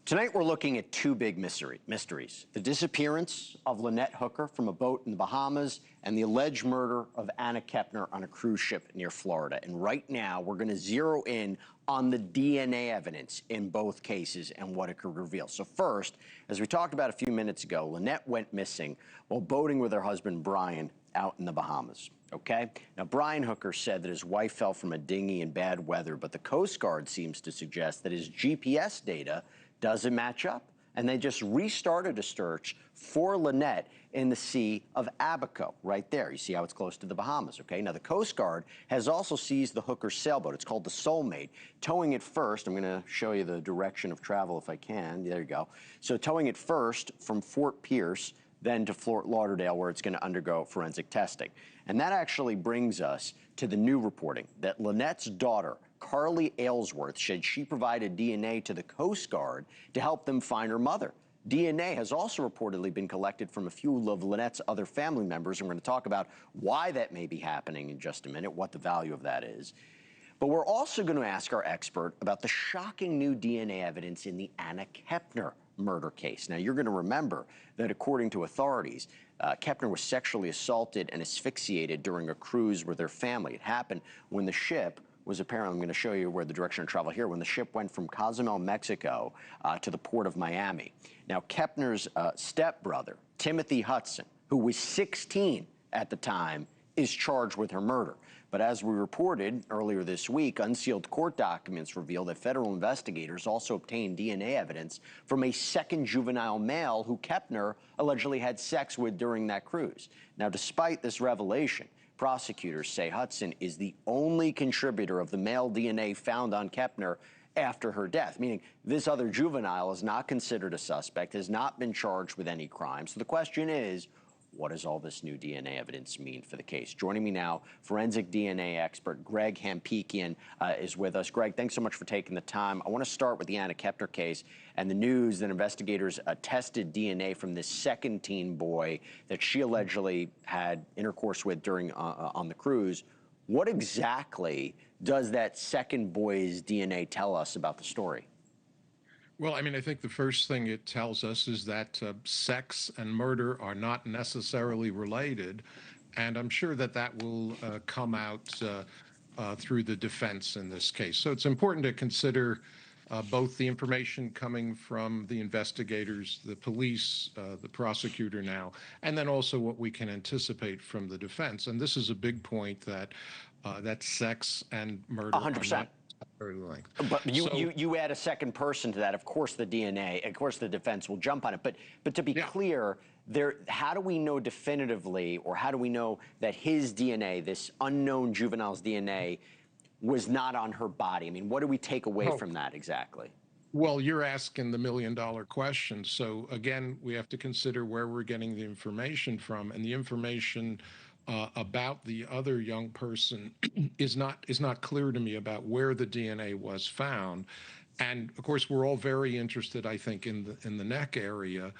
Tonight, we're looking at two big mysteries. The disappearance of Lynette Hooker from a boat in the Bahamas and the alleged murder of Anna Kepner on a cruise ship near Florida. And right now, we're going to zero in on the DNA evidence in both cases and what it could reveal. So first, as we talked about a few minutes ago, Lynette went missing while boating with her husband, Brian, out in the Bahamas. Okay? Now, Brian Hooker said that his wife fell from a dinghy in bad weather, but the Coast Guard seems to suggest that his GPS data doesn't match up. And they just restarted a search for Lynette in the Sea of Abaco, right there. You see how it's close to the Bahamas, okay? Now, the Coast Guard has also seized the Hooker sailboat. It's called the Soulmate, towing it first. I'm going to show you the direction of travel if I can. There you go. So towing it first from Fort Pierce, then to Fort Lauderdale, where it's going to undergo forensic testing. And that actually brings us to the new reporting that Lynette's daughter, Carly Aylesworth, said she provided DNA to the Coast Guard to help them find her mother. DNA has also reportedly been collected from a few of Lynette's other family members, and we're going to talk about why that may be happening in just a minute, what the value of that is. But we're also going to ask our expert about the shocking new DNA evidence in the Anna Kepner murder case. Now, you're going to remember that according to authorities, Kepner was sexually assaulted and asphyxiated during a cruise with her family. It happened when the ship was apparently, I'm going to show you where the direction of travel here, when the ship went from Cozumel, Mexico, to the port of Miami. Now, Kepner's stepbrother, Timothy Hudson, who was 16 at the time, is charged with her murder. But as we reported earlier this week, unsealed court documents reveal that federal investigators also obtained DNA evidence from a second juvenile male who Kepner allegedly had sex with during that cruise. Now, despite this revelation, prosecutors say Hudson is the only contributor of the male DNA found on Kepner after her death, meaning this other juvenile is not considered a suspect, has not been charged with any crime. So the question is, what does all this new DNA evidence mean for the case? Joining me now, forensic DNA expert Greg Hampikian is with us. Greg, thanks so much for taking the time. I want to start with the Anna Kepner case and the news that investigators tested DNA from this second teen boy that she allegedly had intercourse with during on the cruise. What exactly does that second boy's DNA tell us about the story? Well, I mean, I think the first thing it tells us is that sex and murder are not necessarily related, and I'm sure that that will come out through the defense in this case. So it's important to consider both the information coming from the investigators, the police, the prosecutor now, and then also what we can anticipate from the defense. And this is a big point that that sex and murder 100%. are not very linked. But you add a second person to that, of course the DNA, of course the defense will jump on it. But to be clear, how do we know definitively, or how do we know that his DNA, this unknown juvenile's DNA, was not on her body? I mean, what do we take away from that exactly? Well, you're asking the million-dollar question. So again, we have to consider where we're getting the information from, and the information about the other young person is not clear to me about where the DNA was found. And of course, we're all very interested, I think, in the neck area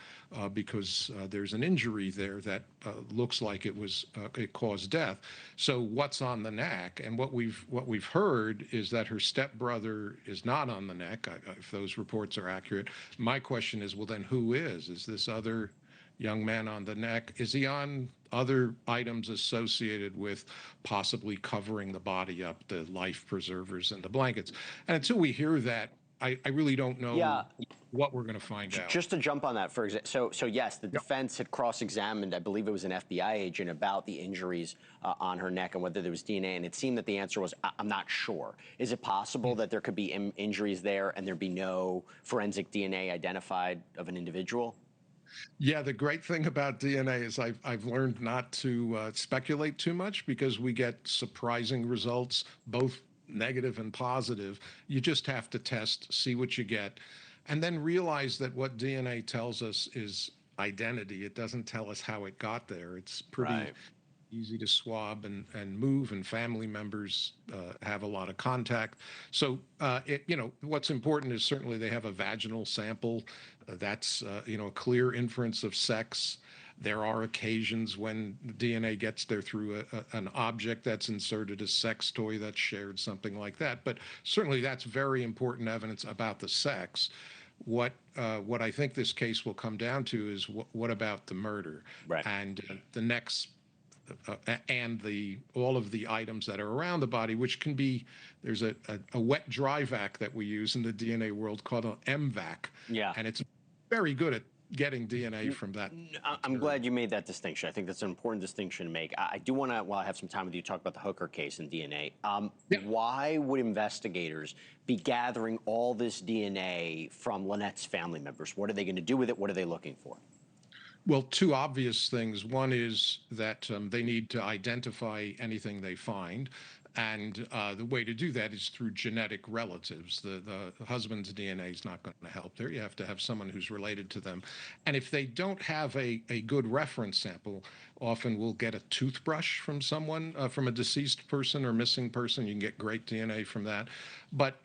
because there's an injury there that looks like it caused death. So what's on the neck? And what we've heard is that her stepbrother is not on the neck, if those reports are accurate. My question is, well, then who is? Is this other young man on the neck? Is he on other items associated with possibly covering the body up, the life preservers and the blankets? And until we hear that, I really don't know what we're going to find out. Just to jump on that, for example, so yes, the defense had cross-examined, I believe it was an FBI agent, about the injuries on her neck and whether there was DNA, and it seemed that the answer was, I'm not sure. Is it possible that there could be injuries there and there'd be no forensic DNA identified of an individual? Yeah, the great thing about DNA is I've learned not to speculate too much because we get surprising results, both negative and positive. You just have to test, see what you get, and then realize that what DNA tells us is identity. It doesn't tell us how it got there. It's pretty easy to swab and move, and family members have a lot of contact. So, what's important is certainly they have a vaginal sample. That's, a clear inference of sex. There are occasions when DNA gets there through an object that's inserted, a sex toy that's shared, something like that. But certainly that's very important evidence about the sex. What I think this case will come down to is what about the murder, Right. and the next and all of the items that are around the body, which can be, there's a wet dry vac that we use in the DNA world called an MVAC, Yeah. and it's very good at getting DNA from that. I'm glad you made that distinction. I think that's an important distinction to make. I do want to, while I have some time with you, talk about the Hooker case and DNA. Yeah. Why would investigators be gathering all this DNA from Lynette's family members? What are they going to do with it? What are they looking for? Well, two obvious things. One is that they need to identify anything they find. And the way to do that is through genetic relatives. The husband's DNA is not going to help there. You have to have someone who's related to them. And if they don't have a good reference sample, often we'll get a toothbrush from someone, from a deceased person or missing person. You can get great DNA from that. But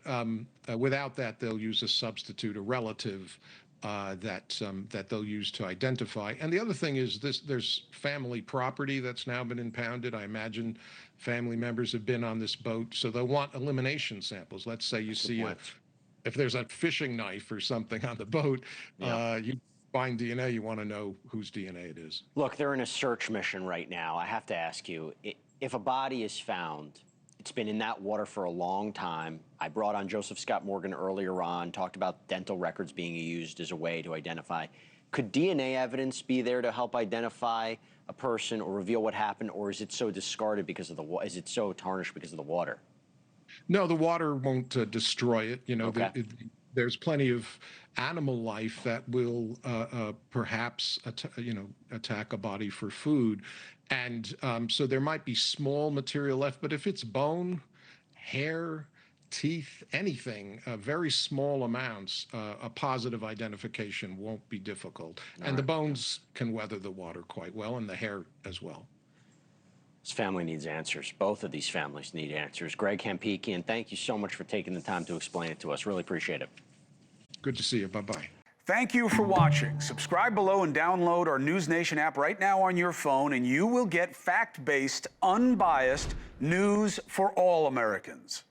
without that, they'll use a substitute, a relative, that they'll use to identify. And the other thing is there's family property that's now been impounded. I imagine family members have been on this boat, so they'll want elimination samples. Let's say you see if there's a fishing knife or something on the boat, you find DNA, you want to know whose DNA it is. Look, they're in a search mission right now. I have to ask you, if a body is found, it's been in that water for a long time. I brought on Joseph Scott Morgan earlier on, talked about dental records being used as a way to identify. Could DNA evidence be there to help identify a person or reveal what happened, or is it so discarded because of is it so tarnished because of the water? No, the water won't destroy it. You know, Okay. There's plenty of animal life that will perhaps attack a body for food. And so there might be small material left, but if it's bone, hair, teeth, anything, very small amounts, a positive identification won't be difficult. And the bones can weather the water quite well, and the hair as well. This family needs answers. Both of these families need answers. Greg Hampikian, thank you so much for taking the time to explain it to us. Really appreciate it. Good to see you. Bye-bye. Thank you for watching. Subscribe below and download our NewsNation app right now on your phone, and you will get fact-based, unbiased news for all Americans.